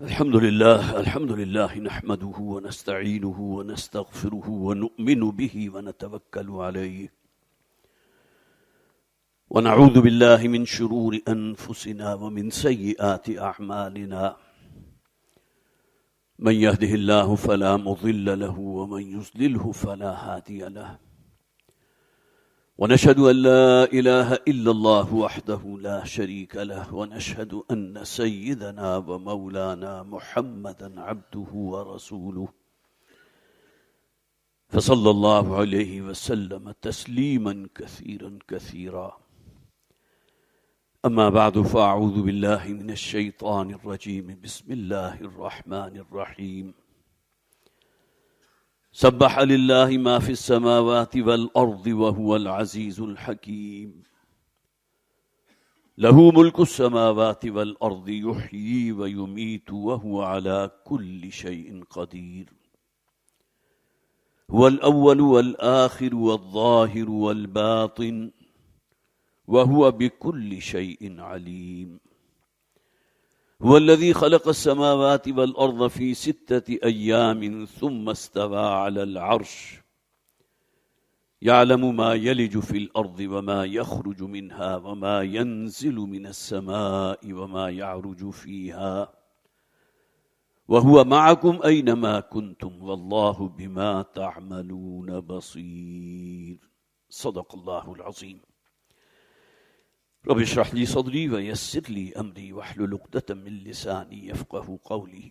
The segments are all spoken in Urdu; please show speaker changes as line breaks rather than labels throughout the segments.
الحمد لله نحمده ونستعينه ونستغفره ونؤمن به ونتوكل عليه ونعوذ بالله من شرور أنفسنا ومن سيئات أعمالنا من يهده الله فلا مضل له ومن يضلله فلا هادي له ونشهد أن لا إله إلا الله وحده لا شريك له ونشهد أن سيدنا ومولانا محمدا عبده ورسوله فصلى الله عليه وسلم تسليما كثيرا كثيرا أما بعد فأعوذ بالله من الشيطان الرجيم بسم الله الرحمن الرحيم سبح لله ما في السماوات والأرض وهو العزيز الحكيم له ملك السماوات والأرض يحيي ويميت وهو على كل شيء قدير هو الأول والآخر والظاهر والباطن وهو بكل شيء عليم هو الذي خلق السماوات والأرض في 6 أيام ثم استوى على العرش يعلم ما يلج في الأرض وما يخرج منها وما ينزل من السماء وما يعرج فيها وهو معكم أينما كنتم والله بما تعملون بصير صدق الله العظيم رب اشرح لي صدري ويسر لي أمري واحلل عقدة من لساني يفقهوا قولي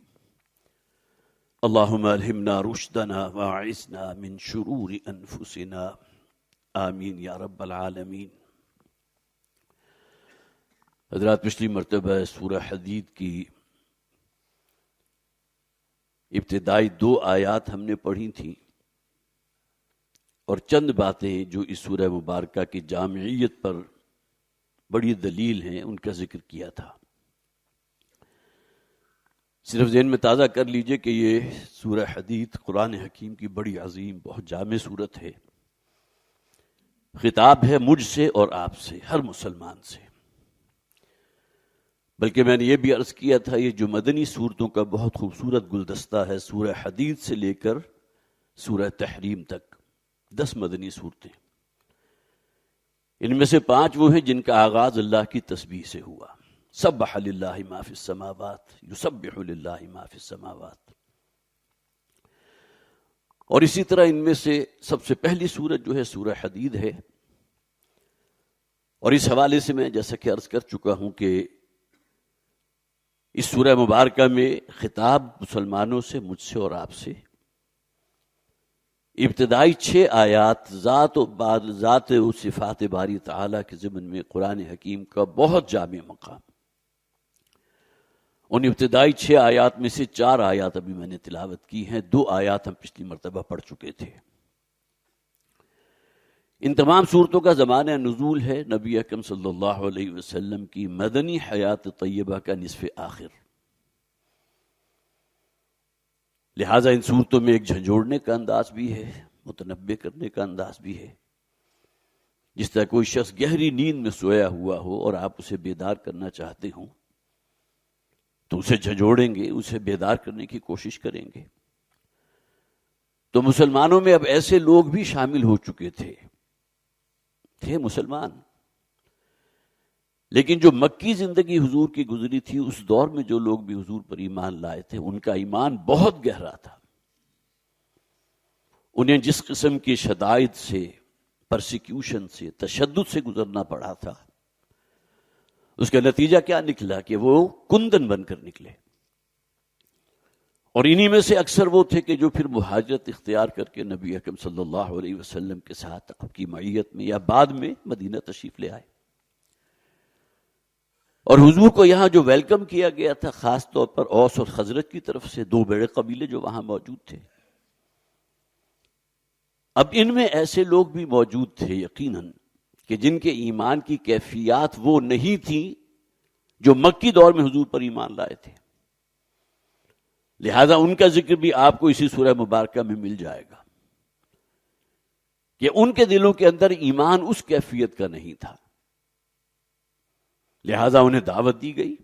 اللهم ألهمنا رشدنا واعصمنا من شرور أنفسنا آمین یا رب العالمین۔ حضرات، پچھلی مرتبہ سورہ حدید کی ابتدائی 2 آیات ہم نے پڑھی تھیں اور چند باتیں جو اس سورہ مبارکہ کی جامعیت پر بڑی دلیل ہیں ان کا ذکر کیا تھا۔ صرف ذہن میں تازہ کر لیجئے کہ یہ سورہ حدید قرآن حکیم کی بڑی عظیم بہت جامع سورت ہے۔ خطاب ہے مجھ سے اور آپ سے، ہر مسلمان سے۔ بلکہ میں نے یہ بھی عرض کیا تھا یہ جو مدنی سورتوں کا بہت خوبصورت گلدستہ ہے، سورہ حدید سے لے کر سورہ تحریم تک 10 مدنی صورتیں، ان میں سے 5 وہ ہیں جن کا آغاز اللہ کی تسبیح سے ہوا۔ سبح للہ ما فی السماوات یسبح للہ ما فی السماوات۔ اور اسی طرح ان میں سے سب سے پہلی سورت جو ہے سورہ حدید ہے، اور اس حوالے سے میں جیسا کہ عرض کر چکا ہوں کہ اس سورہ مبارکہ میں خطاب مسلمانوں سے، مجھ سے اور آپ سے، ابتدائی 6 آیات ذات و صفات باری تعالیٰ کے ضمن میں قرآن حکیم کا بہت جامع مقام۔ ان ابتدائی 6 آیات میں سے 4 آیات ابھی میں نے تلاوت کی ہیں، 2 آیات ہم پچھلی مرتبہ پڑھ چکے تھے۔ ان تمام صورتوں کا زمانہ نزول ہے نبی اکرم صلی اللہ علیہ وسلم کی مدنی حیات طیبہ کا نصف آخر۔ لہٰذا ان صورتوں میں ایک جھنجھوڑنے کا انداز بھی ہے، متنبع کرنے کا انداز بھی ہے۔ جس طرح کوئی شخص گہری نیند میں سویا ہوا ہو اور آپ اسے بیدار کرنا چاہتے ہوں تو اسے جھنجھوڑیں گے، اسے بیدار کرنے کی کوشش کریں گے۔ تو مسلمانوں میں اب ایسے لوگ بھی شامل ہو چکے تھے مسلمان، لیکن جو مکی زندگی حضور کی گزری تھی اس دور میں جو لوگ بھی حضور پر ایمان لائے تھے ان کا ایمان بہت گہرا تھا۔ انہیں جس قسم کی شدائد سے، پرسیکیوشن سے، تشدد سے گزرنا پڑا تھا، اس کا نتیجہ کیا نکلا کہ وہ کندن بن کر نکلے۔ اور انہی میں سے اکثر وہ تھے کہ جو پھر مہاجرت اختیار کر کے نبی اکرم صلی اللہ علیہ وسلم کے ساتھ آپ کی معیت میں یا بعد میں مدینہ تشریف لے آئے۔ اور حضور کو یہاں جو ویلکم کیا گیا تھا خاص طور پر اوس اور خزرج کی طرف سے، 2 بڑے قبیلے جو وہاں موجود تھے، اب ان میں ایسے لوگ بھی موجود تھے یقیناً کہ جن کے ایمان کی کیفیات وہ نہیں تھی جو مکی دور میں حضور پر ایمان لائے تھے۔ لہذا ان کا ذکر بھی آپ کو اسی سورہ مبارکہ میں مل جائے گا کہ ان کے دلوں کے اندر ایمان اس کیفیت کا نہیں تھا، لہذا انہیں دعوت دی گئی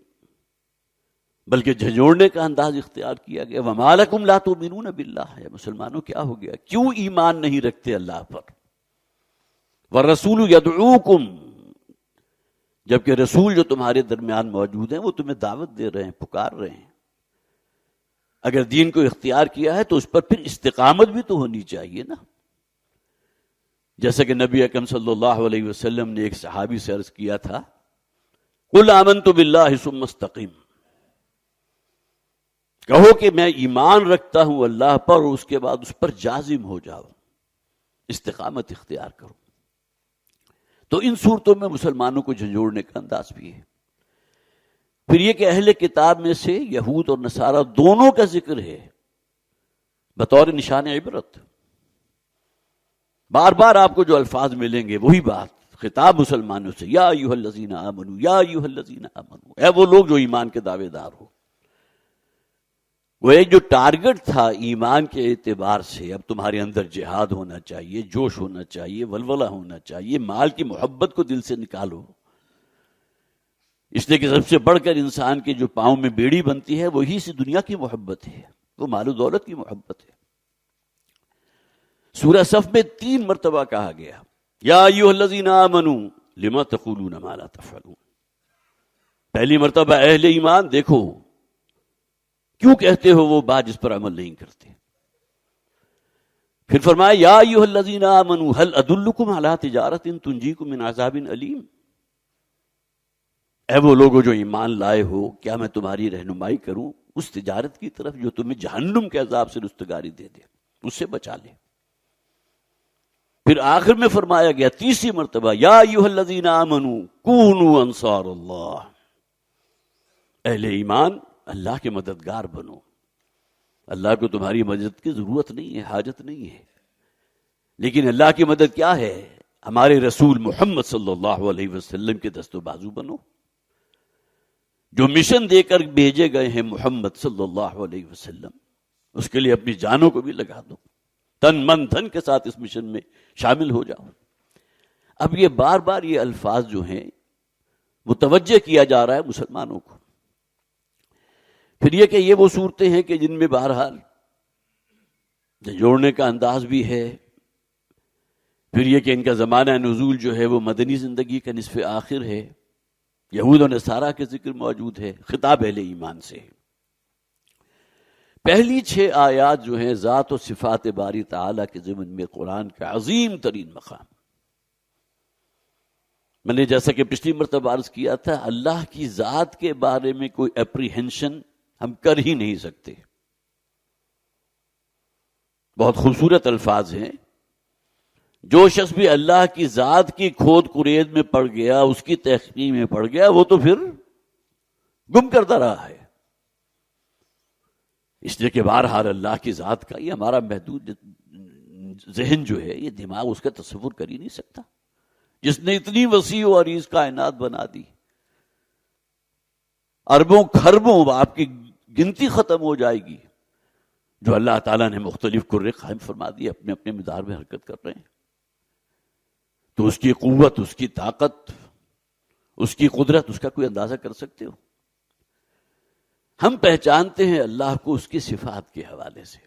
بلکہ جھنجھوڑنے کا انداز اختیار کیا گیا. وَمَا لَكُمْ لَا تُؤْمِنُونَ بِاللَّهِ. مسلمانوں کیا ہو گیا؟ کیوں ایمان نہیں رکھتے اللہ پر؟ وَالرَّسُولُ يَدْعُوكُمْ. جبکہ رسول جو تمہارے درمیان موجود ہیں وہ تمہیں دعوت دے رہے ہیں، پکار رہے ہیں. اگر دین کو اختیار کیا ہے تو اس پر پھر استقامت بھی تو ہونی چاہیے نا. جیسا کہ نبی اکرم صلی اللہ علیہ وسلم نے ایک صحابی سے عرض کیا تھا، قُلْ آمَنْتُ بِاللَّهِ ثُمَّ اسْتَقِمْ. کہو کہ میں ایمان رکھتا ہوں اللہ پر اور اس کے بعد اس پر جازم ہو جاؤ، استقامت اختیار کرو. تو ان صورتوں میں مسلمانوں کو جھنجھوڑنے کا انداز بھی ہے. پھر یہ کہ اہل کتاب میں سے یہود اور نصارہ دونوں کا ذکر ہے بطور نشان عبرت. بار بار آپ کو جو الفاظ ملیں گے وہی بات، خطاب مسلمانوں سے، یا ایھا الذین آمنوا، یا ایھا الذین آمنوا، اے وہ لوگ جو ایمان کے دعوے دار ہو. وہ ایک جو ٹارگٹ تھا ایمان کے اعتبار سے، اب تمہارے اندر جہاد ہونا چاہیے، جوش ہونا چاہیے، ولولہ ہونا چاہیے، مال کی محبت کو دل سے نکالو. اس لیے کہ سب سے بڑھ کر انسان کے جو پاؤں میں بیڑی بنتی ہے وہی سے دنیا کی محبت ہے، وہ مال و دولت کی محبت ہے. سورہ صف میں 3 مرتبہ کہا گیا، یا ایھا الذین آمنوا لما تقولون ما لا تفعلون. پہلی مرتبہ اہل ایمان دیکھو کیوں کہتے ہو وہ بات جس پر عمل نہیں کرتے. پھر فرمایا یا ایھا الذین آمنوا هل ادلکم علی تجارۃ تنجیکم من عذاب علیم. اے وہ لوگوں جو ایمان لائے ہو، کیا میں تمہاری رہنمائی کروں اس تجارت کی طرف جو تمہیں جہنم کے عذاب سے رستگاری دے دے، اس سے بچا لے. پھر آخر میں فرمایا گیا 3 مرتبہ یا ایھا الذین آمنوا کونوا انصار اللہ. اہل ایمان اللہ کے مددگار بنو. اللہ کو تمہاری مدد کی ضرورت نہیں ہے، حاجت نہیں ہے، لیکن اللہ کی مدد کیا ہے؟ ہمارے رسول محمد صلی اللہ علیہ وسلم کے دست و بازو بنو. جو مشن دے کر بھیجے گئے ہیں محمد صلی اللہ علیہ وسلم، اس کے لیے اپنی جانوں کو بھی لگا دو، تن من دھن کے ساتھ اس مشن میں شامل ہو جاؤ. اب یہ بار بار یہ الفاظ جو ہیں متوجہ کیا جا رہا ہے مسلمانوں کو. پھر یہ کہ یہ وہ صورتیں ہیں کہ جن میں بہرحال جوڑنے کا انداز بھی ہے. پھر یہ کہ ان کا زمانہ نزول جو ہے وہ مدنی زندگی کا نصف آخر ہے. یہود و نصارہ کے ذکر موجود ہے، خطاب اہل ایمان سے. پہلی 6 آیات جو ہیں ذات و صفات باری تعالیٰ کے ضمن میں قرآن کا عظیم ترین مقام. میں نے جیسا کہ پچھلی مرتبہ عرض کیا تھا، اللہ کی ذات کے بارے میں کوئی اپریہنشن ہم کر ہی نہیں سکتے. بہت خوبصورت الفاظ ہیں. جو شخص بھی اللہ کی ذات کی کھود کرید میں پڑ گیا، اس کی تحقیق میں پڑ گیا، وہ تو پھر گم کرتا رہا ہے. اس لیے کہ بہرحال اللہ کی ذات کا یہ ہمارا محدود ذہن جو ہے، یہ دماغ اس کا تصور کر ہی نہیں سکتا. جس نے اتنی وسیع و عریض کائنات بنا دی، اربوں خربوں آپ کی گنتی ختم ہو جائے گی، جو اللہ تعالیٰ نے مختلف کرے قائم فرما دی، اپنے اپنے مدار میں حرکت کر رہے ہیں. تو اس کی قوت، اس کی طاقت، اس کی قدرت، اس کا کوئی اندازہ کر سکتے ہو؟ ہم پہچانتے ہیں اللہ کو اس کی صفات کے حوالے سے.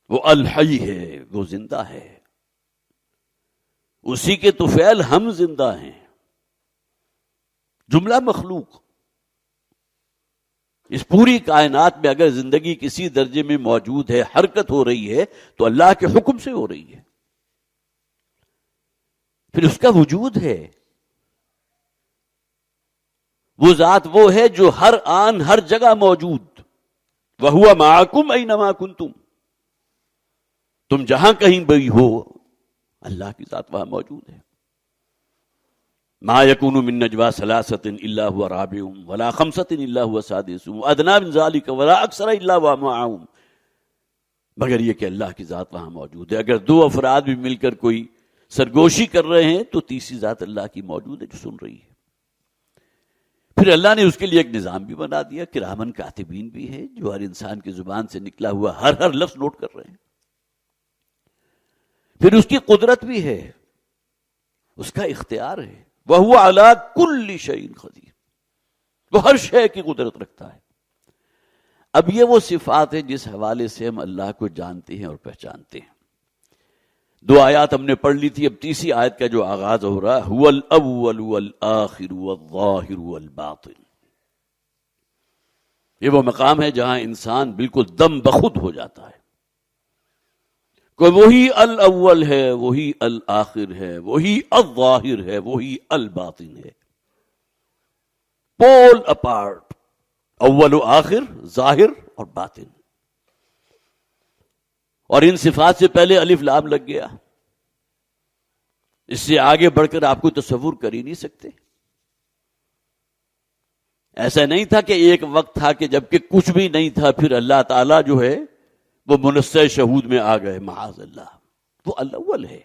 وہ الحی ہے، وہ زندہ ہے. اسی کے طفیل ہم زندہ ہیں. جملہ مخلوق، اس پوری کائنات میں اگر زندگی کسی درجے میں موجود ہے، حرکت ہو رہی ہے، تو اللہ کے حکم سے ہو رہی ہے. پھر اس کا وجود ہے. وہ ذات وہ ہے جو ہر آن ہر جگہ موجود. وَهُوَ مَعَكُمْ أَيْنَمَا كُنْتُمْ. تم جہاں کہیں بھی ہو، اللہ کی ذات وہاں موجود ہے. ما يكون من نجوى ثلاثة إلا هو رابعهم ولا خمسة إلا هو سادسهم وأدنى من ذلك ولا أكثر إلا هو معهم. مگر یہ کہ اللہ کی ذات وہاں موجود ہے. اگر 2 افراد بھی مل کر کوئی سرگوشی کر رہے ہیں تو تیسری ذات اللہ کی موجود ہے جو سن رہی ہے. پھر اللہ نے اس کے لیے ایک نظام بھی بنا دیا، کرامن کاتبین بھی ہے جو ہر انسان کی زبان سے نکلا ہوا ہر لفظ نوٹ کر رہے ہیں. پھر اس کی قدرت بھی ہے، اس کا اختیار ہے. وَهُوَ عَلَى كُلِّ شَيْءٍ قَدِيرٌ. وہ ہر شے کی قدرت رکھتا ہے۔ اب یہ وہ صفات ہے جس حوالے سے ہم اللہ کو جانتے ہیں اور پہچانتے ہیں۔ 2 آیات ہم نے پڑھ لی تھی، اب تیسری آیت کا جو آغاز ہو رہا ہے، هو الاول والآخر والظاہر والباطن، یہ وہ مقام ہے جہاں انسان بالکل دم بخود ہو جاتا ہے کہ وہی الاول ہے، وہی الآخر ہے، وہی الظاہر ہے، وہی الباطن ہے۔ پول اپارٹ، اول و آخر، ظاہر اور باطن۔ اور ان صفات سے پہلے الف لام لگ گیا، اس سے آگے بڑھ کر آپ کو تصور کر ہی نہیں سکتے۔ ایسا نہیں تھا کہ ایک وقت تھا کہ جبکہ کچھ بھی نہیں تھا، پھر اللہ تعالیٰ جو ہے وہ منصع شہود میں آ گئے، معاذ اللہ۔ وہ الاول ہے۔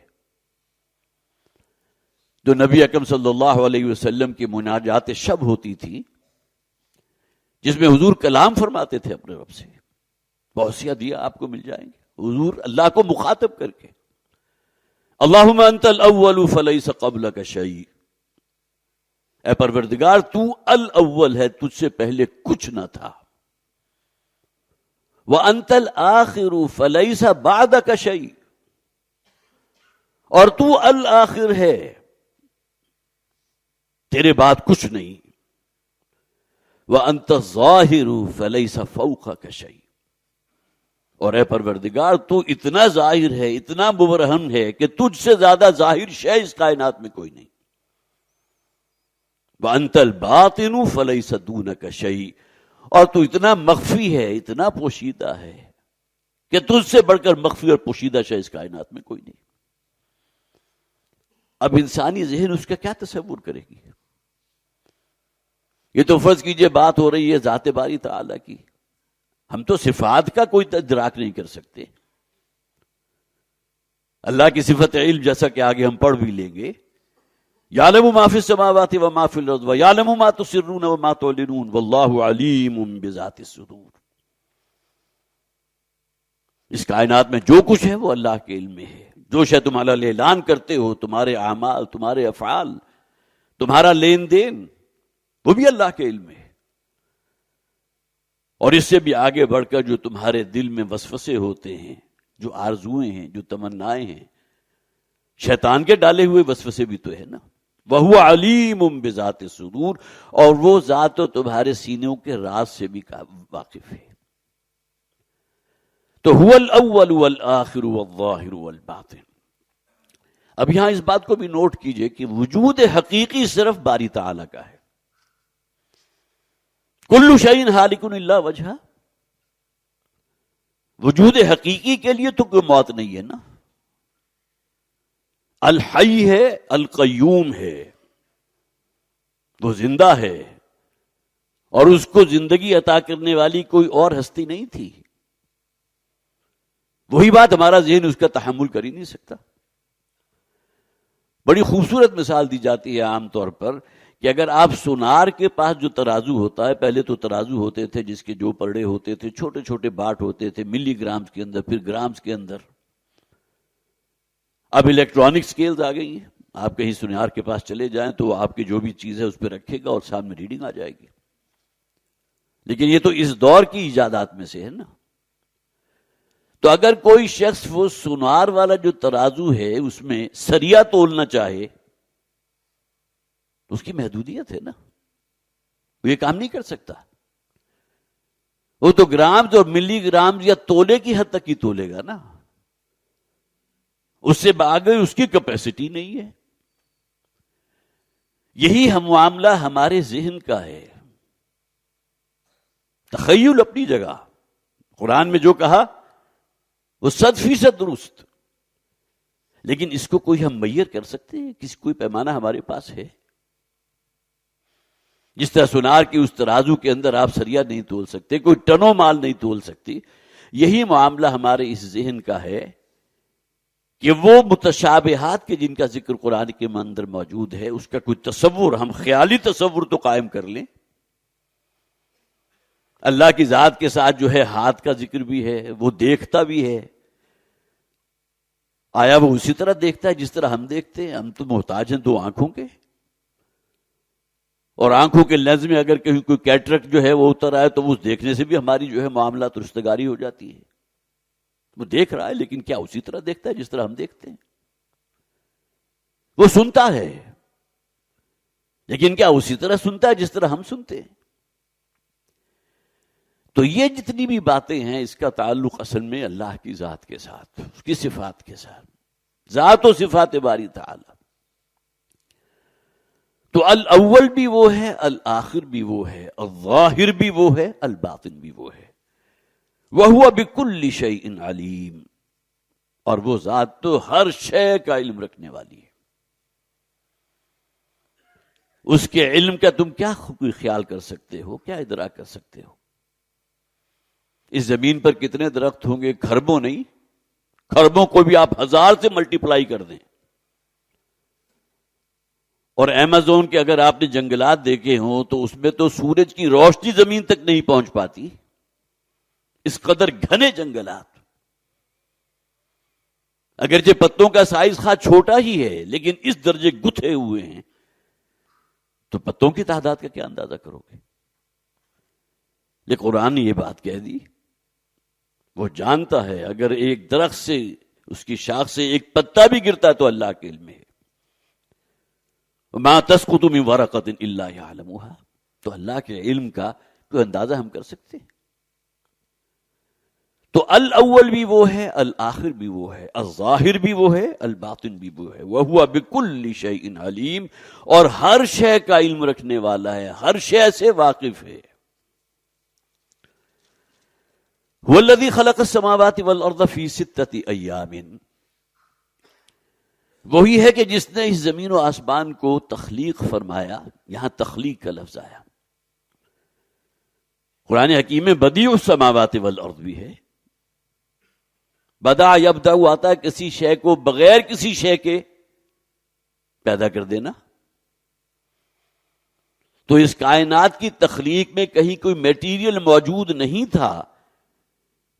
جو نبی اکرم صلی اللہ علیہ وسلم کی مناجات شب ہوتی تھی، جس میں حضور کلام فرماتے تھے اپنے رب سے، بہت دیا آپ کو مل جائیں گے، حضور اللہ کو مخاطب کر کے، اللہم انت الاول فلیس قبلک شیء، اے پروردگار تو الاول ہے، تجھ سے پہلے کچھ نہ تھا، وانت الآخر فلیس بعدک شیء، اور تو الآخر ہے، تیرے بعد کچھ نہیں، وانت الظاہر فلیس فوقک شیء، اور اے پروردگار تو اتنا ظاہر ہے، اتنا مبرہن ہے کہ تجھ سے زیادہ ظاہر شے اس کائنات میں کوئی نہیں، وانت الباطن فلیس دونک شیء، اور تو اتنا مخفی ہے، اتنا پوشیدہ ہے کہ تجھ سے بڑھ کر مخفی اور پوشیدہ شے اس کائنات میں کوئی نہیں۔ اب انسانی ذہن اس کا کیا تصور کرے گی؟ یہ تو فرض کیجئے بات ہو رہی ہے ذات باری تعالیٰ کی، ہم تو صفات کا کوئی ادراک نہیں کر سکتے۔ اللہ کی صفت علم جیسا کہ آگے ہم پڑھ بھی لیں گے، یعلم ما فی السماوات وما فی الارض ویعلم ما تسرون وما تعلنون واللہ علیم بذات الصدور۔ اس کائنات میں جو کچھ ہے وہ اللہ کے علم میں ہے، جو شے تم اللہ اعلان کرتے ہو، تمہارے اعمال، تمہارے افعال، تمہارا لین دین، وہ بھی اللہ کے علم میں ہے۔ اور اس سے بھی آگے بڑھ کر جو تمہارے دل میں وسوسے ہوتے ہیں، جو آرزویں ہیں، جو تمنائیں ہیں، شیطان کے ڈالے ہوئے وسوسے بھی تو ہے نا۔ وَهُوَ عَلِيمٌ بِذَاتِ الصُّدُورِ، اور وہ ذات تو تمہارے سینوں کے راز سے بھی واقف ہے۔ تو هُوَ الْأَوَّلُ وَالْآخِرُ وَالظَّاهِرُ وَالْبَاطِنُ۔ اب یہاں اس بات کو بھی نوٹ کیجئے کہ وجود حقیقی صرف باری تعالیٰ کا ہے۔ کل شیء ہالک الا وجہہ، وجود حقیقی کے لیے تو کوئی موت نہیں ہے نا۔ الحی ہے، القیوم ہے، وہ زندہ ہے، اور اس کو زندگی عطا کرنے والی کوئی اور ہستی نہیں تھی۔ وہی بات ہمارا ذہن اس کا تحمل کر ہی نہیں سکتا۔ بڑی خوبصورت مثال دی جاتی ہے عام طور پر کہ اگر آپ سونار کے پاس جو ترازو ہوتا ہے، پہلے تو ترازو ہوتے تھے جس کے جو پرڑے ہوتے تھے، چھوٹے چھوٹے باٹ ہوتے تھے، ملی گرامز کے اندر، پھر گرامز کے اندر۔ اب الیکٹرانک سکیلز آ گئی ہیں، آپ کہیں سونار کے پاس چلے جائیں تو آپ کی جو بھی چیز ہے اس پہ رکھے گا اور سامنے ریڈنگ آ جائے گی۔ لیکن یہ تو اس دور کی ایجادات میں سے ہے نا۔ تو اگر کوئی شخص وہ سونار والا جو ترازو ہے اس میں سریا تولنا چاہے، اس کی محدودیت ہے نا، وہ یہ کام نہیں کر سکتا۔ وہ تو گرامز اور ملی گرامز یا تولے کی حد تک ہی تولے گا نا، اس سے آگے اس کی کیپیسٹی نہیں ہے۔ یہی ہم معاملہ ہمارے ذہن کا ہے۔ تخیل اپنی جگہ، قرآن میں جو کہا وہ 100% درست، لیکن اس کو کوئی ہم میئر کر سکتے ہیں؟ کسی کوئی پیمانہ ہمارے پاس ہے؟ جس طرح سونار کی اس ترازو کے اندر آپ سریا نہیں تول سکتے، کوئی ٹنوں مال نہیں تول سکتی، یہی معاملہ ہمارے اس ذہن کا ہے کہ وہ متشابہات کے جن کا ذکر قرآن کے اندر موجود ہے، اس کا کوئی تصور، ہم خیالی تصور تو قائم کر لیں۔ اللہ کی ذات کے ساتھ جو ہے ہاتھ کا ذکر بھی ہے، وہ دیکھتا بھی ہے۔ آیا وہ اسی طرح دیکھتا ہے جس طرح ہم دیکھتے ہیں؟ ہم تو محتاج ہیں 2 آنکھوں کے، اور آنکھوں کے لینز میں اگر کہیں کوئی کیٹریکٹ جو ہے وہ اتر آئے تو اس دیکھنے سے بھی ہماری جو ہے معاملات رشتگاری ہو جاتی ہے. وہ دیکھ رہا ہے لیکن کیا اسی طرح دیکھتا ہے جس طرح ہم دیکھتے ہیں؟ وہ سنتا ہے لیکن کیا اسی طرح سنتا ہے جس طرح ہم سنتے ہیں؟ تو یہ جتنی بھی باتیں ہیں اس کا تعلق اصل میں اللہ کی ذات کے ساتھ، اس کی صفات کے ساتھ، ذات و صفات باری تعالی. تو الاول بھی وہ ہے، الآخر بھی وہ ہے، الظاہر بھی وہ ہے، الباطن بھی وہ ہے. وَهُوَ بِكُلِّ شَيْءٍ عَلِيمٌ، اور وہ ذات تو ہر شے کا علم رکھنے والی ہے. اس کے علم کا تم کیا کوئی خیال کر سکتے ہو، کیا ادراک کر سکتے ہو؟ اس زمین پر کتنے درخت ہوں گے؟ کھربوں نہیں، کھربوں کو بھی آپ 1000 سے ملٹیپلائی کر دیں. اور ایمیزون کے اگر آپ نے جنگلات دیکھے ہوں تو اس میں تو سورج کی روشنی زمین تک نہیں پہنچ پاتی، اس قدر گھنے جنگلات. اگرچہ پتوں کا سائز خواہ چھوٹا ہی ہے لیکن اس درجے گتھے ہوئے ہیں، تو پتوں کی تعداد کا کیا اندازہ کرو گے؟ لیکن قرآن نے یہ بات کہہ دی. وہ جانتا ہے اگر ایک درخت سے، اس کی شاخ سے ایک پتا بھی گرتا تو اللہ کے علم ہے. ما تسقط من ورقۃ الا یعلمها، تو اللہ کے علم کا کوئی اندازہ ہم کر سکتے ہیں؟ تو الاول بھی وہ ہے، الآخر بھی وہ ہے، الظاہر بھی وہ ہے، الباطن بھی وہ ہے. وَهُوَ بِكُلِّ شَيْءٍ عَلِيمٌ، اور ہر شے کا علم رکھنے والا ہے، ہر شے سے واقف ہے. هُوَ الَّذِي خَلَقَ السَّمَاوَاتِ وَالْأَرْضَ فِي 6 أَيَّامٍ، وہی ہے کہ جس نے اس زمین و آسمان کو تخلیق فرمایا. یہاں تخلیق کا لفظ آیا. قرآن حکیم میں بدیع السماوات والارض بھی ہے. بدا یبدا آتا ہے کسی شے کو بغیر کسی شے کے پیدا کر دینا. تو اس کائنات کی تخلیق میں کہیں کوئی میٹیریل موجود نہیں تھا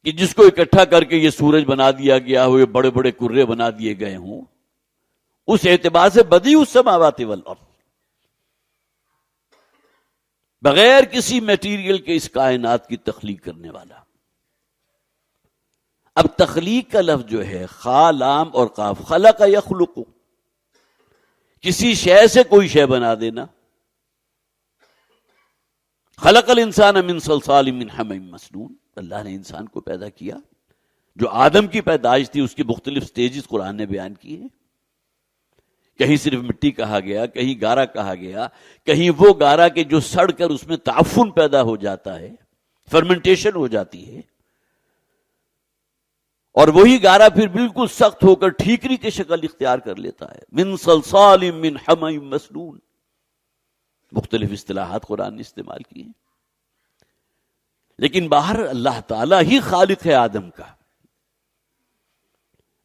کہ جس کو اکٹھا کر کے یہ سورج بنا دیا گیا ہو، یہ بڑے بڑے کرے بنا دیے گئے ہوں. اس اعتبار سے بدیع السماوات والارض، بغیر کسی میٹیریل کے اس کائنات کی تخلیق کرنے والا. اب تخلیق کا لفظ جو ہے خا، لام اور قاف، خلق یخلق، کسی شے سے کوئی شے بنا دینا. خلق الانسان من صلصال من حمإ مسنون، اللہ نے انسان کو پیدا کیا. جو آدم کی پیدائش تھی اس کے مختلف سٹیجز قرآن نے بیان کیے ہیں. کہیں صرف مٹی کہا گیا، کہیں گارا کہا گیا، کہیں وہ گارا کہ جو سڑ کر اس میں تعفن پیدا ہو جاتا ہے، فرمنٹیشن ہو جاتی ہے، اور وہی گارا پھر بالکل سخت ہو کر ٹھیکری کی شکل اختیار کر لیتا ہے. من صلصال من حمإ مسنون، مختلف اصطلاحات قرآن نے استعمال کی ہیں. لیکن باہر اللہ تعالیٰ ہی خالق ہے آدم کا.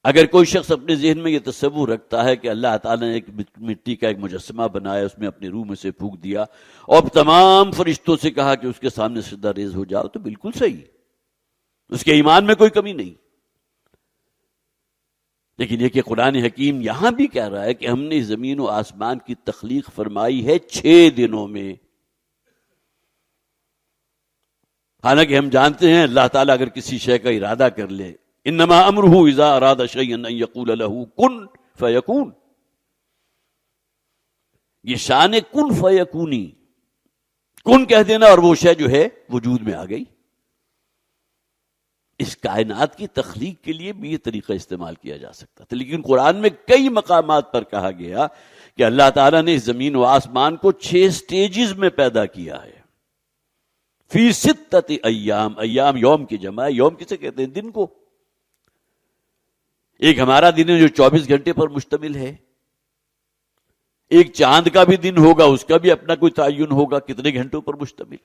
اگر کوئی شخص اپنے ذہن میں یہ تصور رکھتا ہے کہ اللہ تعالیٰ نے ایک مٹی کا ایک مجسمہ بنایا، اس میں اپنی روح میں سے پھونک دیا اور تمام فرشتوں سے کہا کہ اس کے سامنے سجدہ ریز ہو جاؤ، تو بالکل صحیح، اس کے ایمان میں کوئی کمی نہیں. لیکن یہ کہ قرآن حکیم یہاں بھی کہہ رہا ہے کہ ہم نے زمین و آسمان کی تخلیق فرمائی ہے 6 دنوں میں. حالانکہ ہم جانتے ہیں اللہ تعالیٰ اگر کسی شے کا ارادہ کر لے، انما امرہ اذا اراد شیئا ان یقول له کن فیکون، یہ شان کن فیکونی، کن کہہ دینا اور وہ شے جو ہے وجود میں آ گئی. اس کائنات کی تخلیق کے لیے بھی یہ طریقہ استعمال کیا جا سکتا تھا، لیکن قرآن میں کئی مقامات پر کہا گیا کہ اللہ تعالیٰ نے زمین و آسمان کو 6 سٹیجز میں پیدا کیا ہے. فی 6 ایام، ایام یوم کی جمع ہے. یوم کسے کہتے ہیں؟ دن کو. ایک ہمارا دن ہے جو 24 گھنٹے پر مشتمل ہے، ایک چاند کا بھی دن ہوگا، اس کا بھی اپنا کوئی تعین ہوگا کتنے گھنٹوں پر مشتمل.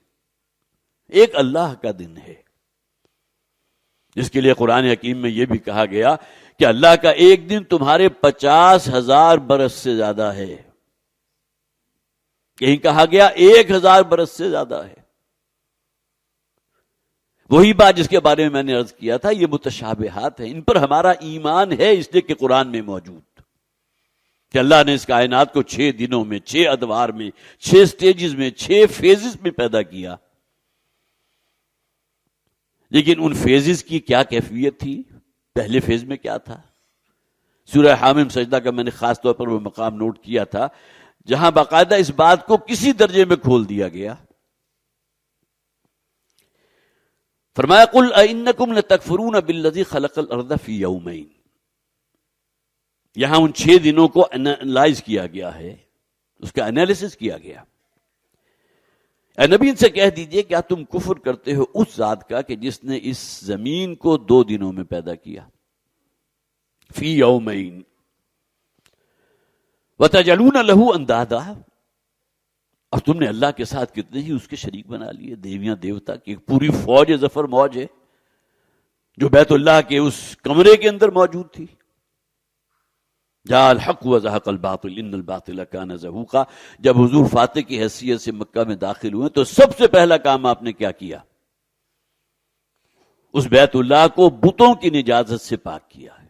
ایک اللہ کا دن ہے جس کے لیے قرآن حکیم میں یہ بھی کہا گیا کہ اللہ کا ایک دن تمہارے 50,000 برس سے زیادہ ہے. کہیں کہا گیا 1,000 برس سے زیادہ ہے. وہی بات جس کے بارے میں نے عرض کیا تھا، یہ متشابہات ہیں، ان پر ہمارا ایمان ہے اس لیے کہ قرآن میں موجود. کہ اللہ نے اس کائنات کو 6 دنوں میں، 6 ادوار میں، 6 سٹیجز میں، 6 فیزز میں پیدا کیا. لیکن ان فیزز کی کیا کیفیت تھی؟ پہلے فیز میں کیا تھا؟ سورہ حامیم سجدہ کا میں نے خاص طور پر وہ مقام نوٹ کیا تھا جہاں باقاعدہ اس بات کو کسی درجے میں کھول دیا گیا. فرمایا قل اَإِنَّكُمْ لَتَكْفُرُونَ بِالَّذِي خَلَقَ الْأَرْضَ فِي يَوْمَيْنِ. یہاں ان 6 دنوں کو انالائز کیا گیا ہے، اس کا انالیسس کیا گیا. اے نبی ان سے کہہ دیجئے کیا تم کفر کرتے ہو اس ذات کا کہ جس نے اس زمین کو 2 دنوں میں پیدا کیا. فی یومین وتجعلون لہ اندادا، اور تم نے اللہ کے ساتھ کتنے ہی اس کے شریک بنا لیے، دیویاں دیوتا کی ایک پوری فوج ظفر موج ہے جو بیت اللہ کے اس کمرے کے اندر موجود تھی. جاء الحق وزهق الباطل ان الباطل کان زہوقا. جب حضور فاتح کی حیثیت سے مکہ میں داخل ہوئے تو سب سے پہلا کام آپ نے کیا کیا؟ اس بیت اللہ کو بتوں کی نجاست سے پاک کیا ہے.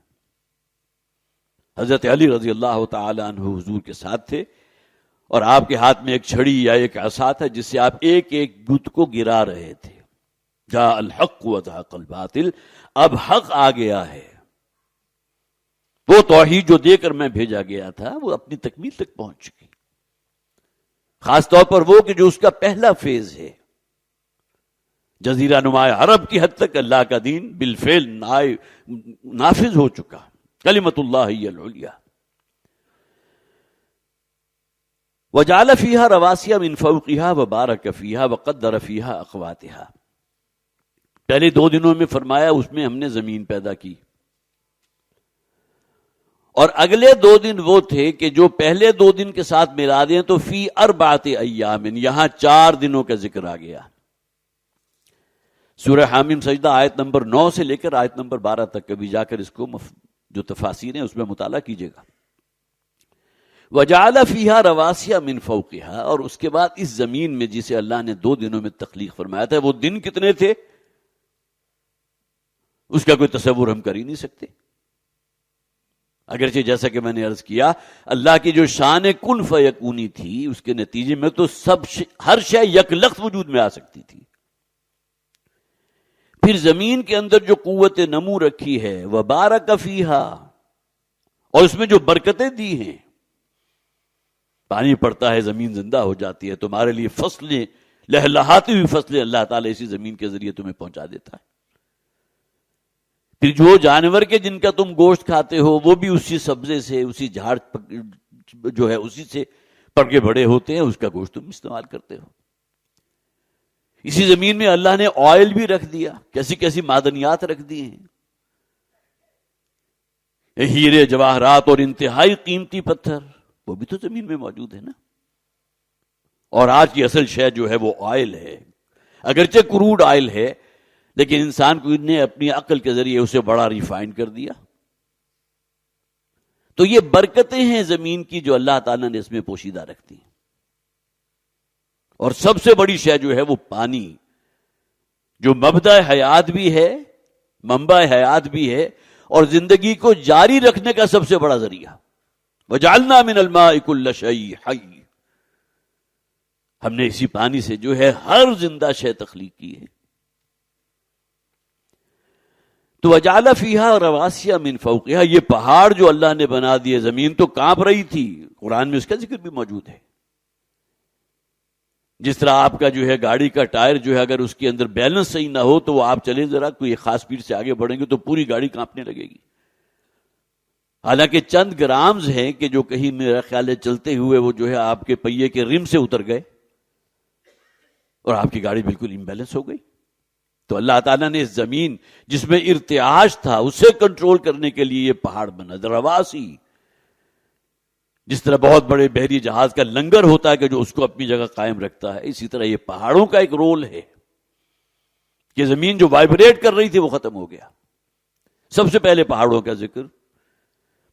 حضرت علی رضی اللہ تعالی عنہ حضور کے ساتھ تھے اور آپ کے ہاتھ میں ایک چھڑی یا ایک عصا تھا جس سے آپ ایک ایک بت کو گرا رہے تھے. جاء الحق وزهق الباطل، اب حق آ گیا ہے. وہ توحید جو دے کر میں بھیجا گیا تھا وہ اپنی تکمیل تک پہنچ چکی. خاص طور پر وہ کہ جو اس کا پہلا فیز ہے، جزیرہ نما عرب کی حد تک اللہ کا دین بالفعل نافذ ہو چکا. کلمۃ اللہ ہی العلیٰ. وجعل فیہا رواسیا من فوقہا وبارک فیہا وقدر فیہا اقواتہا. پہلے 2 دنوں میں فرمایا اس میں ہم نے زمین پیدا کی، اور اگلے 2 دن وہ تھے کہ جو پہلے 2 دن کے ساتھ ملا دیں تو فی 4 ایام، یہاں 4 دنوں کا ذکر آ گیا. سورہ حامیم سجدہ آیت نمبر 9 سے لے کر آیت نمبر 12 تک، کبھی جا کر اس کو جو تفاسیر ہیں اس میں مطالعہ کیجئے گا. وجعل فیہا رواسیا من فوقہا، اور اس کے بعد اس زمین میں جسے اللہ نے 2 دنوں میں تخلیق فرمایا تھا، وہ دن کتنے تھے اس کا کوئی تصور ہم کر ہی نہیں سکتے. اگرچہ جیسا کہ میں نے عرض کیا اللہ کی جو شان کن فیکونی تھی اس کے نتیجے میں تو ہر شے یک لخت وجود میں آ سکتی تھی. پھر زمین کے اندر جو قوت نمو رکھی ہے وبارک فیہا، اور اس میں جو برکتیں دی ہیں، پانی پڑتا ہے زمین زندہ ہو جاتی ہے، تمہارے لیے فصلیں، لہلہاتی ہوئی فصلیں اللہ تعالیٰ اسی زمین کے ذریعے تمہیں پہنچا دیتا ہے. پھر جو جانور کے جن کا تم گوشت کھاتے ہو وہ بھی اسی سبزے سے، اسی جھاڑ جو ہے اسی سے پڑ کے بڑے ہوتے ہیں، اس کا گوشت تم استعمال کرتے ہو. اسی زمین میں اللہ نے آئل بھی رکھ دیا، کیسی کیسی معدنیات رکھ دی ہیں، ہیرے جواہرات اور انتہائی قیمتی پتھر، وہ بھی تو زمین میں موجود ہے نا. اور آج کی اصل شے جو ہے وہ آئل ہے، اگرچہ کروڈ آئل ہے لیکن انسان کو نے اپنی عقل کے ذریعے اسے بڑا ریفائن کر دیا. تو یہ برکتیں ہیں زمین کی جو اللہ تعالیٰ نے اس میں پوشیدہ رکھ دی. اور سب سے بڑی شے جو ہے وہ پانی، جو مبدأ حیات بھی ہے، منبع حیات بھی ہے، اور زندگی کو جاری رکھنے کا سب سے بڑا ذریعہ. وجعلنا من الماء كل شيء حي، ہم نے اسی پانی سے جو ہے ہر زندہ شے تخلیق کی ہے. تو وجعل فیہا رواسیا من فوقہا، یہ پہاڑ جو اللہ نے بنا دیے، زمین تو کانپ رہی تھی، قرآن میں اس کا ذکر بھی موجود ہے. جس طرح آپ کا جو ہے گاڑی کا ٹائر جو ہے اگر اس کے اندر بیلنس صحیح نہ ہو تو وہ آپ چلے ذرا کوئی خاص سپیڈ سے آگے بڑھیں گے تو پوری گاڑی کانپنے لگے گی. حالانکہ چند گرامز ہیں کہ جو کہیں میرا خیال ہے چلتے ہوئے وہ جو ہے آپ کے پہیے کے رم سے اتر گئے اور آپ کی گاڑی بالکل امبیلنس ہو گئی. تو اللہ تعالیٰ نے اس زمین جس میں ارتعاش تھا اسے کنٹرول کرنے کے لیے یہ پہاڑ بنا. رواسی، جس طرح بہت بڑے بحری جہاز کا لنگر ہوتا ہے کہ جو اس کو اپنی جگہ قائم رکھتا ہے، اسی طرح یہ پہاڑوں کا ایک رول ہے کہ زمین جو وائبریٹ کر رہی تھی وہ ختم ہو گیا. سب سے پہلے پہاڑوں کا ذکر.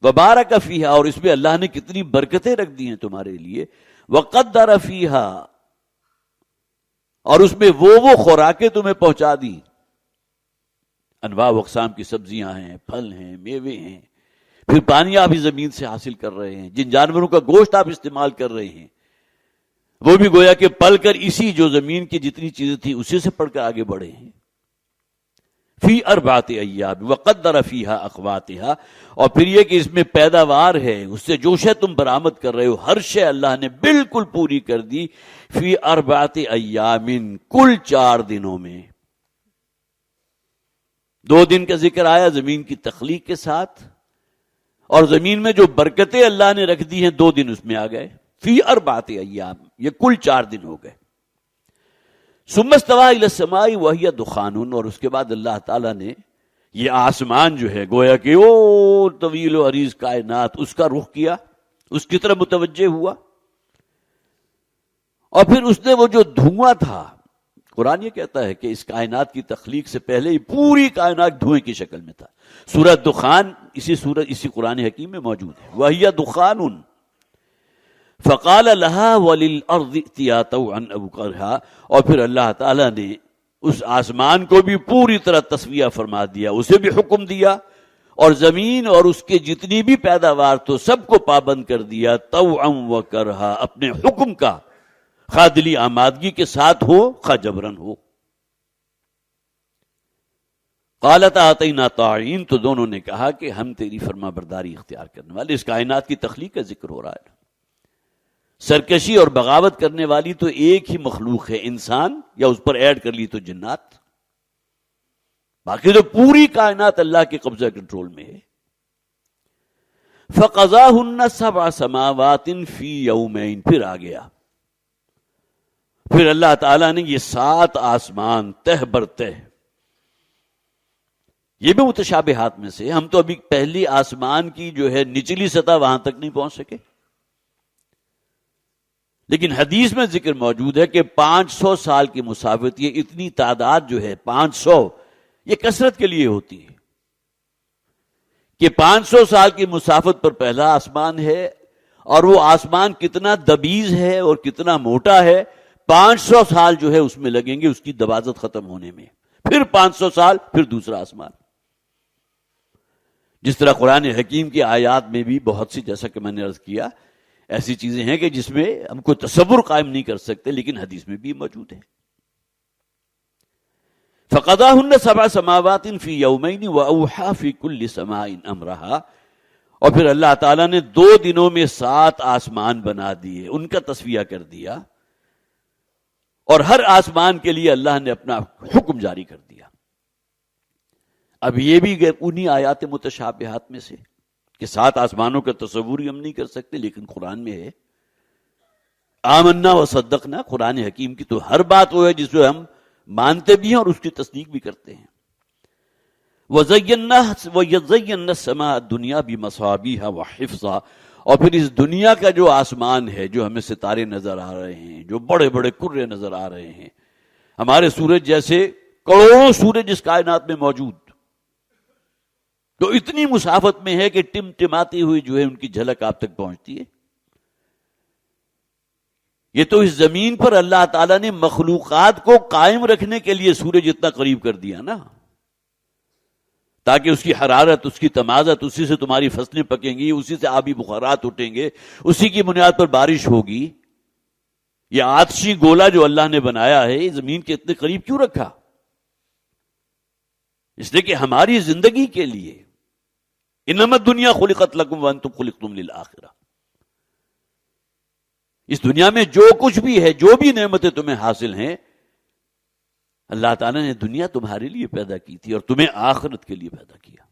وبارک فیہا، اور اس میں اللہ نے کتنی برکتیں رکھ دی ہیں تمہارے لیے. وقدر فیہا، اور اس میں وہ خوراکیں تمہیں پہنچا دی، انواع و اقسام کی سبزیاں ہیں، پھل ہیں، میوے ہیں. پھر پانی آپ ہی زمین سے حاصل کر رہے ہیں، جن جانوروں کا گوشت آپ استعمال کر رہے ہیں وہ بھی گویا کہ پل کر اسی جو زمین کی جتنی چیزیں تھیں اسی سے پڑھ کر آگے بڑھے ہیں۔ فی اربعۃ ایام وقدر فیہا اقواتہا، اور پھر یہ کہ اس میں پیداوار ہے، اس سے جو شے تم برآمد کر رہے ہو ہر شے اللہ نے بالکل پوری کر دی، فی اربعۃ ایام، کل 4 دنوں میں۔ 2 دن کا ذکر آیا زمین کی تخلیق کے ساتھ، اور زمین میں جو برکتیں اللہ نے رکھ دی ہیں 2 دن اس میں آ گئے، فی اربعۃ ایام، یہ کل 4 دن ہو گئے۔ ثم استوى الى السماء وهي دخان، اور اس کے بعد اللہ تعالیٰ نے یہ آسمان جو ہے گویا کہ او طویل و عریض کائنات، اس کا رخ کیا، اس کی طرف متوجہ ہوا، اور پھر اس نے وہ جو دھواں تھا، قرآن یہ کہتا ہے کہ اس کائنات کی تخلیق سے پہلے ہی پوری کائنات دھوئیں کی شکل میں تھا۔ سورہ دخان اسی قرآن حکیم میں موجود ہے، وَهِيَ دُخَانٌ فَقَالَ لَهَا وَلِلْأَرْضِ ائْتِيَا طَوْعًا أَوْ كَرْهًا، اور پھر اللہ تعالیٰ نے اس آسمان کو بھی پوری طرح تسویہ فرما دیا، اسے بھی حکم دیا، اور زمین اور اس کے جتنی بھی پیداوار تو سب کو پابند کر دیا، طوعا وکرہا، اپنے حکم کا، خواہ دلی آمادگی کے ساتھ ہو خواہ جبرن ہو۔ قالت آتینا طاعین، تو دونوں نے کہا کہ ہم تیری فرما برداری اختیار کرنے والے۔ اس کائنات کی تخلیق کا ذکر ہو رہا ہے۔ سرکشی اور بغاوت کرنے والی تو ایک ہی مخلوق ہے، انسان، یا اس پر ایڈ کر لی تو جنات، باقی تو پوری کائنات اللہ کے قبضہ کنٹرول میں ہے۔ فَقَضَاهُنَّ 7 سَمَاوَاتٍ فِي يَوْمَيْنِ، پھر آ گیا، پھر اللہ تعالیٰ نے یہ 7 آسمان تہ بر تہ، یہ بھی متشابہات میں سے، ہم تو ابھی پہلی آسمان کی جو ہے نچلی سطح وہاں تک نہیں پہنچ سکے، لیکن حدیث میں ذکر موجود ہے کہ 500 سال کی مسافت، یہ اتنی تعداد جو ہے 500، یہ کثرت کے لیے ہوتی ہے کہ 500 سال کی مسافت پر پہلا آسمان ہے، اور وہ آسمان کتنا دبیز ہے اور کتنا موٹا ہے، 500 سال جو ہے اس میں لگیں گے اس کی دبازت ختم ہونے میں، پھر 500 سال، پھر دوسرا آسمان۔ جس طرح قرآن حکیم کی آیات میں بھی بہت سی، جیسا کہ میں نے عرض کیا، ایسی چیزیں ہیں کہ جس میں ہم کوئی تصور قائم نہیں کر سکتے، لیکن حدیث میں بھی موجود ہے۔ فَقَضَاهُنَّ 7 سَمَاوَاتٍ فِي يَوْمَيْنِ وَأَوْحَىٰ فِي كُلِّ سَمَاءٍ أَمْرَهَا، اور پھر اللہ تعالیٰ نے 2 دنوں میں 7 آسمان بنا دیے، ان کا تسویہ کر دیا، اور ہر آسمان کے لیے اللہ نے اپنا حکم جاری کر دیا۔ اب یہ بھی انہی آیات متشابہات میں سے کہ 7 آسمانوں کا تصور ہی ہم نہیں کر سکتے، لیکن قرآن میں ہے۔ آمنا و صدقنا، قرآن حکیم کی تو ہر بات وہ ہے جس کو ہم مانتے بھی ہیں اور اس کی تصدیق بھی کرتے ہیں۔ وَزَيَّنَّا السَّمَاءَ الدُّنْيَا بِمَصَابِيحَ وَحِفْظًا، اور پھر اس دنیا کا جو آسمان ہے، جو ہمیں ستارے نظر آ رہے ہیں، جو بڑے بڑے کرے نظر آ رہے ہیں، ہمارے سورج جیسے کروڑوں سورج اس کائنات میں موجود، تو اتنی مسافت میں ہے کہ ٹمٹماتی ہوئی جو ہے ان کی جھلک آپ تک پہنچتی ہے۔ یہ تو اس زمین پر اللہ تعالیٰ نے مخلوقات کو قائم رکھنے کے لیے سورج اتنا قریب کر دیا نا، تاکہ اس کی حرارت، اس کی تمازت، اسی سے تمہاری فصلیں پکیں گی، اسی سے آبی بخارات اٹھیں گے، اسی کی بنیاد پر بارش ہوگی۔ یہ آتشی گولا جو اللہ نے بنایا ہے، زمین کے اتنے قریب کیوں رکھا؟ اس لیے کہ ہماری زندگی کے لیے، انما الدنیا خلقت لکم وانتم خلقتم للآخرہ، اس دنیا میں جو کچھ بھی ہے، جو بھی نعمتیں تمہیں حاصل ہیں، اللہ تعالیٰ نے دنیا تمہارے لیے پیدا کی تھی اور تمہیں آخرت کے لیے پیدا کیا۔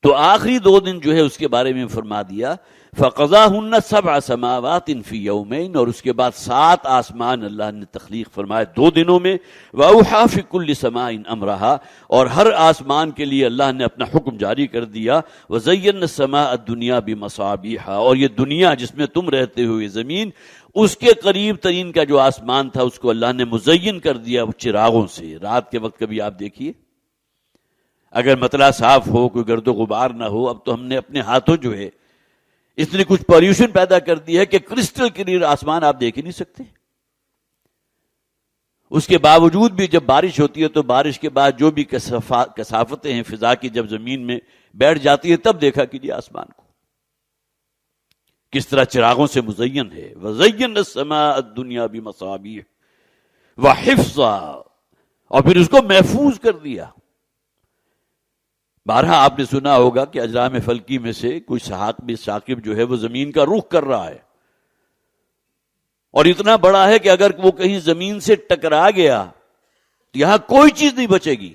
تو آخری 2 دن جو ہے اس کے بارے میں فرما دیا، فَقَضَاهُنَّ 7 سَمَاوَاتٍ فِي يَوْمَيْنِ، اور اس کے بعد 7 آسمان اللہ نے تخلیق فرمائے 2 دنوں میں، وَأَوْحَىٰ فِي كُلِّ سَمَاءٍ أَمْرَهَا، اور ہر آسمان کے لیے اللہ نے اپنا حکم جاری کر دیا، وَزَيَّنَّا السَّمَاءَ الدُّنْيَا بِمَصَابِيحَ، اور یہ دنیا جس میں تم رہتے ہو، یہ زمین، اس کے قریب ترین کا جو آسمان تھا اس کو اللہ نے مزین کر دیا چراغوں سے۔ رات کے وقت کبھی آپ دیکھیے، اگر مطلع صاف ہو، کوئی گرد و غبار نہ ہو، اب تو ہم نے اپنے ہاتھوں جو ہے اس نے کچھ پولوشن پیدا کر دی ہے کہ کرسٹل کلیئر آسمان آپ دیکھ ہی نہیں سکتے۔ اس کے باوجود بھی جب بارش ہوتی ہے تو بارش کے بعد جو بھی کثافتیں ہیں فضا کی، جب زمین میں بیٹھ جاتی ہے تب دیکھا کیجیے آسمان کو کس طرح چراغوں سے مزین ہے. وَزَيَّنَّا السَّمَاءَ الدُّنْيَا بِمَصَابِيحَ وَحِفْظًا، اور پھر اس کو محفوظ کر دیا. بارہا آپ نے سنا ہوگا کہ اجرام فلکی میں سے کوئی ثاقب جو ہے وہ زمین کا رخ کر رہا ہے، اور اتنا بڑا ہے کہ اگر وہ کہیں زمین سے ٹکرا گیا تو یہاں کوئی چیز نہیں بچے گی.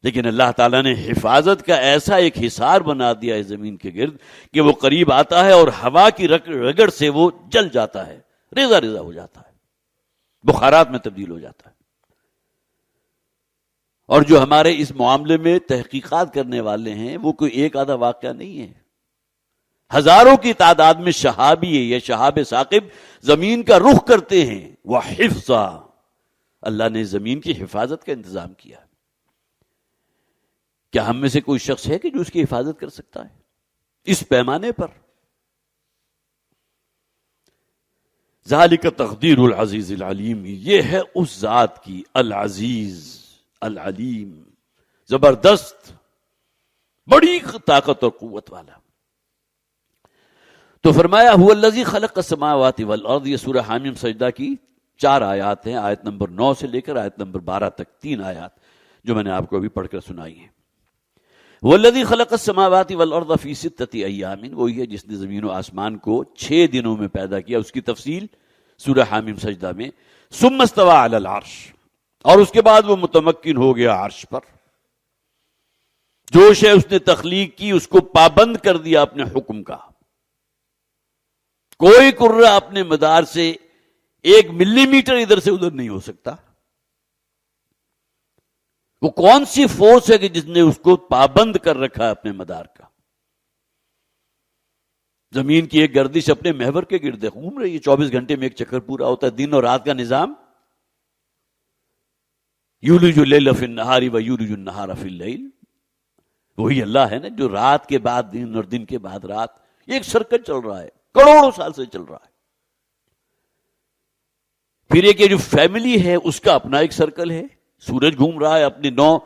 لیکن اللہ تعالیٰ نے حفاظت کا ایسا ایک حصار بنا دیا ہے زمین کے گرد کہ وہ قریب آتا ہے اور ہوا کی رگڑ سے وہ جل جاتا ہے، ریزہ ریزہ ہو جاتا ہے، بخارات میں تبدیل ہو جاتا ہے. اور جو ہمارے اس معاملے میں تحقیقات کرنے والے ہیں وہ کوئی ایک آدھا واقعہ نہیں ہے، ہزاروں کی تعداد میں شہابی یا شہاب ثاقب زمین کا رخ کرتے ہیں. وحفظا، اللہ نے زمین کی حفاظت کا انتظام کیا. کیا ہم میں سے کوئی شخص ہے کہ جو اس کی حفاظت کر سکتا ہے اس پیمانے پر؟ ذالک تقدیر العزیز العلیم، یہ ہے اس ذات کی العزیز العلیم، زبردست، بڑی طاقت اور قوت والا. تو فرمایا هو الذی خلق السماوات والارض، یہ سورہ حامیم سجدہ کی 4 آیات ہیں، آیت نمبر 9 سے لے کر آیت نمبر 12 تک 3 آیات جو میں نے آپ کو ابھی پڑھ کر سنائی ہیں. والذی خلق السماوات والارض فی 6 ایام، وہی ہے جس نے زمین و آسمان کو 6 دنوں میں پیدا کیا. اس کی تفصیل سورہ حامیم سجدہ میں. ثم استوى علی العرش، اور اس کے بعد وہ متمکن ہو گیا عرش پر. جو شے اس نے تخلیق کی اس کو پابند کر دیا اپنے حکم کا. کوئی کرہ اپنے مدار سے 1 ملی میٹر ادھر سے ادھر نہیں ہو سکتا. وہ کون سی فورس ہے کہ جس نے اس کو پابند کر رکھا ہے اپنے مدار کا؟ زمین کی ایک گردش اپنے محور کے گرد گھوم رہی ہے، 24 گھنٹے میں ایک چکر پورا ہوتا ہے. دن اور رات کا نظام، یولج اللیل فی النہار ویولج النہار فی اللیل، وہی اللہ ہے نا جو رات کے بعد دن اور دن کے بعد رات، ایک سرکل چل رہا ہے، کروڑوں سال سے چل رہا ہے. پھر ایک یہ جو فیملی ہے اس کا اپنا ایک سرکل ہے، سورج گھوم رہا ہے اپنے 9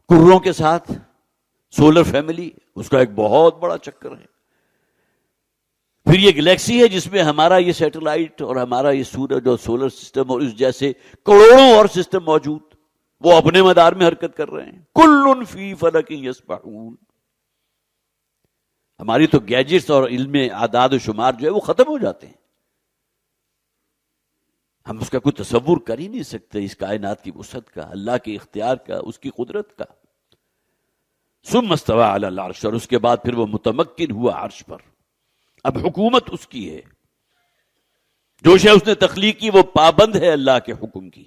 کروں کے ساتھ، سولر فیملی، اس کا ایک بہت بڑا چکر ہے. پھر یہ گلیکسی ہے جس میں ہمارا یہ سیٹلائٹ اور ہمارا یہ سورج اور سولر سسٹم اور اس جیسے کروڑوں اور سسٹم موجود، وہ اپنے مدار میں حرکت کر رہے ہیں. کل فی فلک یسبحون. ہماری تو گیجٹس اور علم اعداد و شمار جو ہے وہ ختم ہو جاتے ہیں، ہم اس کا کوئی تصور کر ہی نہیں سکتے، اس کائنات کی وسعت کا، اللہ کے اختیار کا، اس کی قدرت کا. ثم استوى علی العرش، اور اس کے بعد پھر وہ متمکن ہوا عرش پر. اب حکومت اس کی ہے، جو شے اس نے تخلیق کی وہ پابند ہے اللہ کے حکم کی.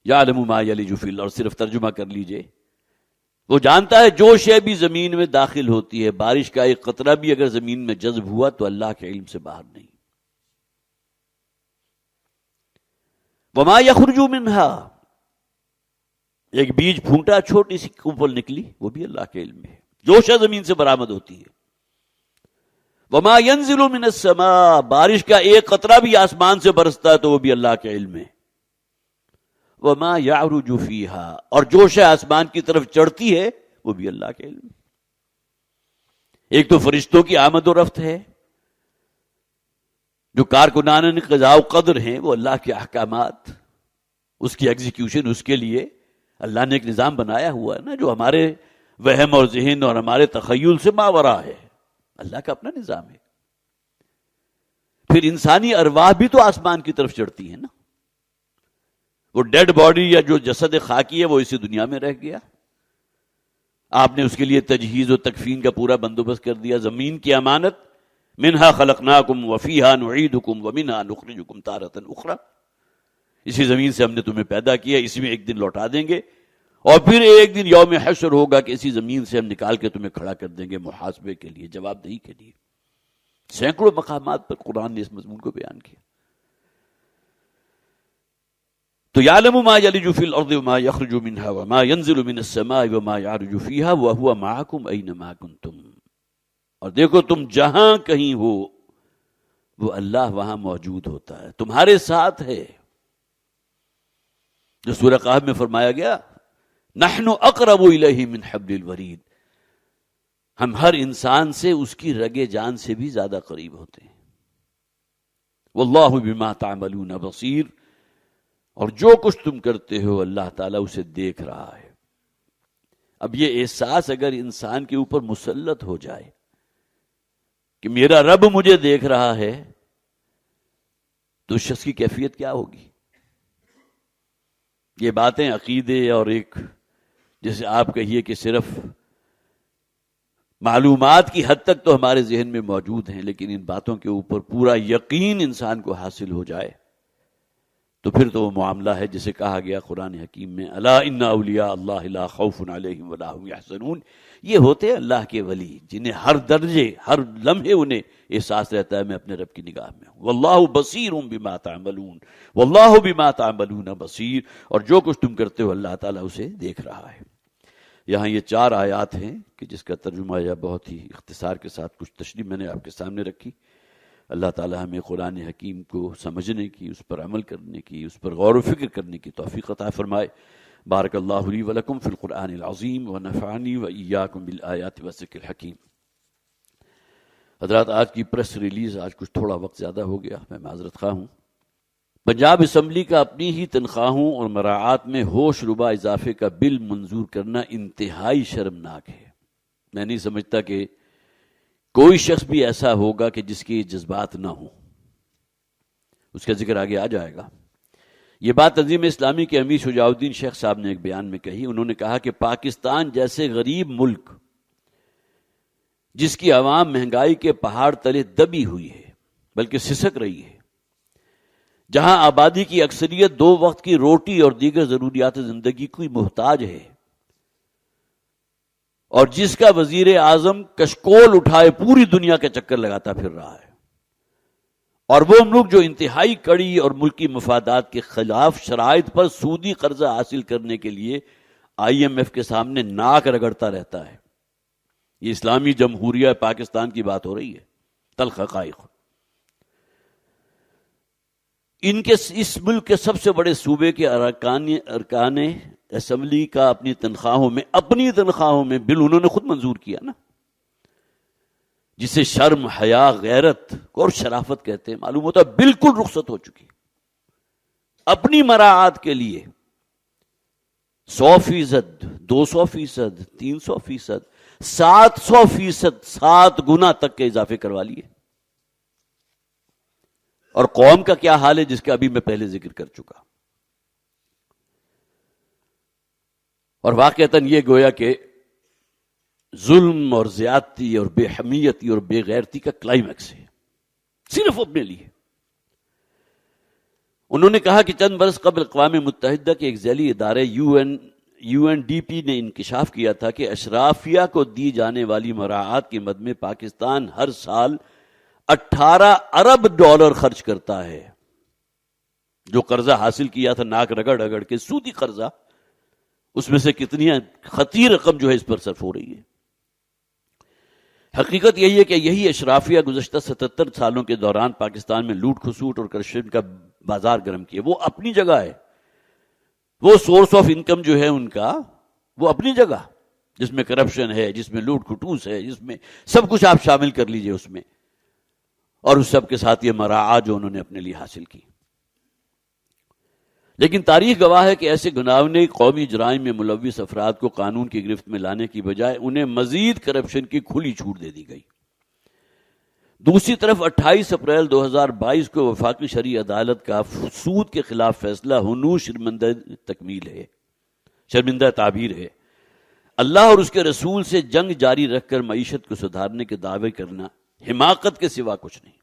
یعلم ما یلج فی الارض، صرف ترجمہ کر لیجئے، وہ جانتا ہے جو شے بھی زمین میں داخل ہوتی ہے، بارش کا ایک قطرہ بھی اگر زمین میں جذب ہوا تو اللہ کے علم سے باہر نہیں. وما یخرج منہا، ایک بیج پھونٹا چھوٹی سی کوپل نکلی، وہ بھی اللہ کے علم میں ہے. جو شے زمین سے برآمد ہوتی ہے. وما ينزل من السماء، بارش کا ایک قطرہ بھی آسمان سے برستا ہے تو وہ بھی اللہ کے علم میں. وما يعرج فيها، اور جو شے آسمان کی طرف چڑھتی ہے وہ بھی اللہ کے علم میں. ایک تو فرشتوں کی آمد و رفت ہے، جو کارکنان قضاء و قدر ہیں، وہ اللہ کے احکامات، اس کی ایگزیکیوشن، اس کے لیے اللہ نے ایک نظام بنایا ہوا ہے نا، جو ہمارے وہم اور ذہن اور ہمارے تخیل سے ماورا ہے. اللہ کا اپنا نظام ہے. پھر انسانی ارواح بھی تو آسمان کی طرف چڑھتی ہیں نا. وہ ڈیڈ باڈی یا جو جسد خاکی ہے وہ اسی دنیا میں رہ گیا، آپ نے اس کے لیے تجہیز و تکفین کا پورا بندوبست کر دیا. زمین کی امانت، منہا خلقناکم وفیہا نعیدکم ومنہا نخرجکم تارۃ اخری، اسی زمین سے ہم نے تمہیں پیدا کیا، اسی میں ایک دن لوٹا دیں گے، اور پھر ایک دن یوم حشر ہوگا کہ اسی زمین سے ہم نکال کے تمہیں کھڑا کر دیں گے محاسبے کے لیے، جواب دہی کے لیے. سینکڑوں مقامات پر قرآن نے اس مضمون کو بیان کیا. تو یعلم ما یلج فی الارض وما یخرج منها وما ینزل من السماء وما یعرج فیها وهو معکم اینما کنتم. اور دیکھو تم جہاں کہیں ہو وہ اللہ وہاں موجود ہوتا ہے، تمہارے ساتھ ہے. جو سورہ قاف میں فرمایا گیا نحن اقرب الیہ من حبل الورید، ہم ہر انسان سے اس کی رگ جان سے بھی زیادہ قریب ہوتے ہیں. واللہ بما تعملون بصیر، اور جو کچھ تم کرتے ہو اللہ تعالیٰ اسے دیکھ رہا ہے. اب یہ احساس اگر انسان کے اوپر مسلط ہو جائے کہ میرا رب مجھے دیکھ رہا ہے، تو اس شخص کی کیفیت کیا ہوگی؟ یہ باتیں عقیدے اور ایک جیسے آپ کہیے کہ صرف معلومات کی حد تک تو ہمارے ذہن میں موجود ہیں، لیکن ان باتوں کے اوپر پورا یقین انسان کو حاصل ہو جائے تو پھر تو وہ معاملہ ہے جسے کہا گیا قرآن حکیم میں الا ان اولیاء اللہ لا خوف علیہم ولا هم یحزنون. یہ ہوتے ہیں اللہ کے ولی جنہیں ہر درجے ہر لمحے انہیں احساس رہتا ہے میں اپنے رب کی نگاہ میں ہوں. واللہ بصیر بما تعملون، واللہ بما تعملون بصیر، اور جو کچھ تم کرتے ہو اللہ تعالیٰ اسے دیکھ رہا ہے. یہاں یہ 4 آیات ہیں کہ جس کا ترجمہ یا بہت ہی اختصار کے ساتھ کچھ تشریح میں نے آپ کے سامنے رکھی. اللہ تعالیٰ ہمیں قرآن حکیم کو سمجھنے کی، اس پر عمل کرنے کی، اس پر غور و فکر کرنے کی توفیق عطا فرمائے. بارک اللہ لی ولکم فی القرآن العظیم ونفعنی وإیاکم بالآیات والذکر الحکیم. حضرات، آج کی پریس ریلیز آج کچھ تھوڑا وقت زیادہ ہو گیا، میں معذرت خواہ ہوں. پنجاب اسمبلی کا اپنی ہی تنخواہوں اور مراعات میں ہوش ربا اضافے کا بل منظور کرنا انتہائی شرمناک ہے. میں نہیں سمجھتا کہ کوئی شخص بھی ایسا ہوگا کہ جس کے جذبات نہ ہوں. اس کا ذکر آگے آ جائے گا. یہ بات تنظیم اسلامی کے امیر شجاع الدین شیخ صاحب نے ایک بیان میں کہی. انہوں نے کہا کہ پاکستان جیسے غریب ملک جس کی عوام مہنگائی کے پہاڑ تلے دبی ہوئی ہے بلکہ سسک رہی ہے، جہاں آبادی کی اکثریت 2 وقت کی روٹی اور دیگر ضروریات زندگی کی محتاج ہے، اور جس کا وزیر اعظم کشکول اٹھائے پوری دنیا کے چکر لگاتا پھر رہا ہے، اور وہ ملک جو انتہائی کڑی اور ملکی مفادات کے خلاف شرائط پر سودی قرضہ حاصل کرنے کے لیے IMF کے سامنے ناک رگڑتا رہتا ہے. یہ اسلامی جمہوریہ پاکستان کی بات ہو رہی ہے. تلخ حقائق. ان کے اس ملک کے سب سے بڑے صوبے کے ارکان اسمبلی کا اپنی تنخواہوں میں بل انہوں نے خود منظور کیا نا، جسے شرم، حیا، غیرت اور شرافت کہتے ہیں. معلوم ہوتا ہے بالکل رخصت ہو چکی اپنی مراعات کے لیے. 100%، 200%، 300%، 700%، 7 گنا تک کے اضافے کروا لیے. اور قوم کا کیا حال ہے جس کا ابھی میں پہلے ذکر کر چکا. اور واقعتاً یہ گویا کہ ظلم اور زیادتی اور بے حمیتی اور بے غیرتی کا کلائمیکس ہے صرف اپنے لیے. انہوں نے کہا کہ چند برس قبل اقوام متحدہ کے ایک ذیلی ادارے UNDP نے انکشاف کیا تھا کہ اشرافیہ کو دی جانے والی مراعات کی مد میں پاکستان ہر سال $18 ارب خرچ کرتا ہے. جو قرضہ حاصل کیا تھا ناک رگڑ رگڑ کے، سودی قرضہ، اس میں سے کتنی خطیر رقم جو ہے اس پر صرف ہو رہی ہے. حقیقت یہی ہے کہ یہی اشرافیہ گزشتہ 77 سالوں کے دوران پاکستان میں لوٹ کھسوٹ اور کرپشن کا بازار گرم کیا. وہ اپنی جگہ ہے، وہ سورس آف انکم جو ہے ان کا وہ اپنی جگہ، جس میں کرپشن ہے، جس میں لوٹ کھٹوس ہے، جس میں سب کچھ آپ شامل کر لیجئے اس میں، اور اس سب کے ساتھ یہ مراعات جو انہوں نے اپنے لیے حاصل کی. لیکن تاریخ گواہ ہے کہ ایسے گناہونے قومی جرائم میں ملوث افراد کو قانون کی گرفت میں لانے کی بجائے انہیں مزید کرپشن کی کھلی چھوٹ دے دی گئی. دوسری طرف 28 اپریل 2022 کو وفاقی شرعی عدالت کا سود کے خلاف فیصلہ ہنوز شرمندہ تعبیر ہے. اللہ اور اس کے رسول سے جنگ جاری رکھ کر معیشت کو سدھارنے کے دعوے کرنا حماقت کے سوا کچھ نہیں.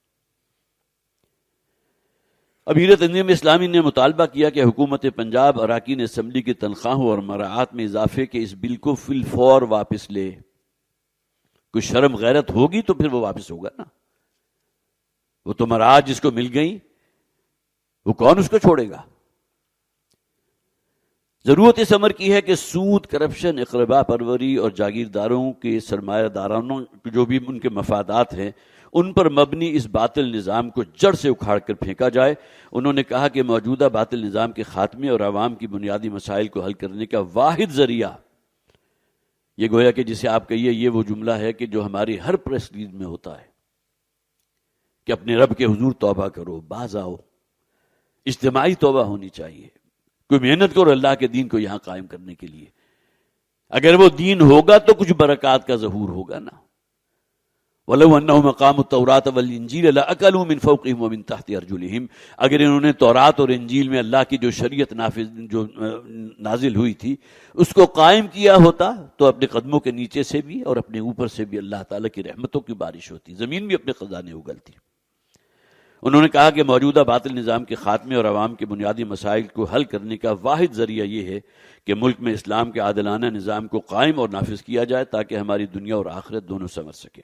امیر تنظیم اسلامی نے مطالبہ کیا کہ حکومت پنجاب اراکین اسمبلی کی تنخواہوں اور مراعات میں اضافے کے اس بل کو فی الفور واپس لے. کوئی شرم غیرت ہوگی تو پھر وہ واپس ہوگا نا. وہ تو مراعات جس کو مل گئی وہ کون اس کو چھوڑے گا. ضرورت اس امر کی ہے کہ سود، کرپشن، اقربا پروری اور جاگیرداروں کے سرمایہ دارانوں جو بھی ان کے مفادات ہیں ان پر مبنی اس باطل نظام کو جڑ سے اکھاڑ کر پھینکا جائے۔ انہوں نے کہا کہ موجودہ باطل نظام کے خاتمے اور عوام کی بنیادی مسائل کو حل کرنے کا واحد ذریعہ، یہ گویا کہ جسے آپ کہیے یہ وہ جملہ ہے کہ جو ہماری ہر پریس ریلیز میں ہوتا ہے کہ اپنے رب کے حضور توبہ کرو، باز آؤ، اجتماعی توبہ ہونی چاہیے، کوئی محنت کرو اللہ کے دین کو یہاں قائم کرنے کے لیے۔ اگر وہ دین ہوگا تو کچھ برکات کا ظہور ہوگا نا۔ وَلَوْ أَنَّهُمْ أَقَامُوا التَّوْرَاةَ وَالْإِنْجِيلَ لَأَكَلُوا مِنْ فَوْقِهِمْ وَمِنْ تَحْتِ أَرْجُلِهِمْ، اگر انہوں نے تورات اور انجیل میں اللہ کی جو شریعت جو نازل ہوئی تھی اس کو قائم کیا ہوتا تو اپنے قدموں کے نیچے سے بھی اور اپنے اوپر سے بھی اللہ تعالیٰ کی رحمتوں کی بارش ہوتی، زمین بھی اپنے خزانے اگلتی۔ انہوں نے کہا کہ موجودہ باطل نظام کے خاتمے اور عوام کے بنیادی مسائل کو حل کرنے کا واحد ذریعہ یہ ہے کہ ملک میں اسلام کے عادلانہ نظام کو قائم اور نافذ کیا جائے تاکہ ہماری دنیا اور آخرت دونوں سنور سکیں۔